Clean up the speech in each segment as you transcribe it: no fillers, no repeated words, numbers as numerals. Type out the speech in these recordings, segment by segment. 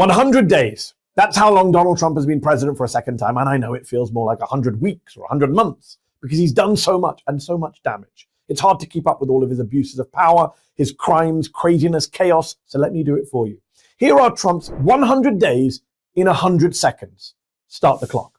100 days. That's how long Donald Trump has been president for a second time. And I know it feels more like 100 weeks or 100 months because he's done so much and so much damage. It's hard to keep up with all of his abuses of power, his crimes, craziness, chaos. So let me do it for you. Here are Trump's 100 days in 100 seconds. Start the clock.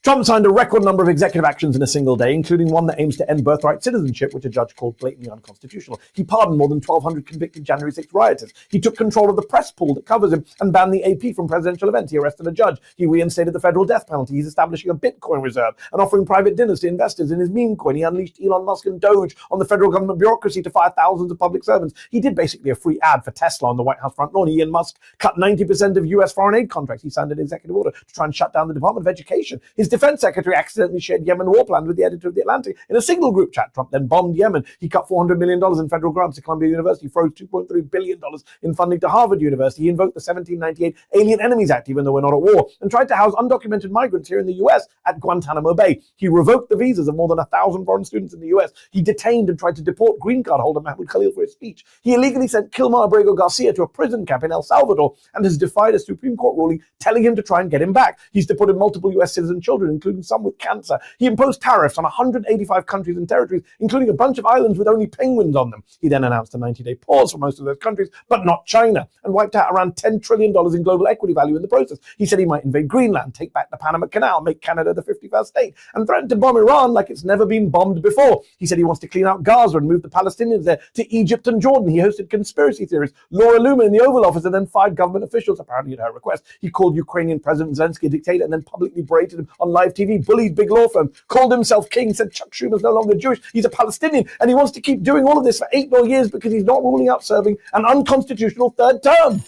Trump signed a record number of executive actions in a single day, including one that aims to end birthright citizenship, which a judge called blatantly unconstitutional. He pardoned more than 1,200 convicted January 6th rioters. He took control of the press pool that covers him and banned the AP from presidential events. He arrested a judge. He reinstated the federal death penalty. He's establishing a Bitcoin reserve and offering private dinners to investors in his meme coin. He unleashed Elon Musk and Doge on the federal government bureaucracy to fire thousands of public servants. He did basically a free ad for Tesla on the White House front lawn. He and Musk cut 90% of U.S. foreign aid contracts. He signed an executive order to try and shut down the Department of Education. His defense secretary accidentally shared Yemen war plans with the editor of The Atlantic in a single group chat. Trump then bombed Yemen. He cut $400 million in federal grants to Columbia University, froze $2.3 billion in funding to Harvard University. He invoked the 1798 Alien Enemies Act, even though we're not at war, and tried to house undocumented migrants here in the U.S. at Guantanamo Bay. He revoked the visas of more than 1,000 foreign students in the U.S. He detained and tried to deport green card holder Mahmoud Khalil for his speech. He illegally sent Kilmar Abrego Garcia to a prison camp in El Salvador and has defied a Supreme Court ruling telling him to try and get him back. He's deported multiple U.S. citizen children, including some with cancer. He imposed tariffs on 185 countries and territories, including a bunch of islands with only penguins on them. He then announced a 90-day pause for most of those countries, but not China, and wiped out around $10 trillion in global equity value in the process. He said he might invade Greenland, take back the Panama Canal, make Canada the 51st state, and threatened to bomb Iran like it's never been bombed before. He said he wants to clean out Gaza and move the Palestinians there to Egypt and Jordan. He hosted conspiracy theorists, Laura Loomer in the Oval Office, and then fired government officials, apparently at her request. He called Ukrainian President Zelensky a dictator and then publicly berated him on live TV, bullied big law firms, called himself king, said Chuck Schumer's no longer Jewish, he's a Palestinian, and he wants to keep doing all of this for 8 more years because he's not ruling out serving an unconstitutional third term.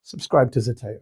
Subscribe to Zateo.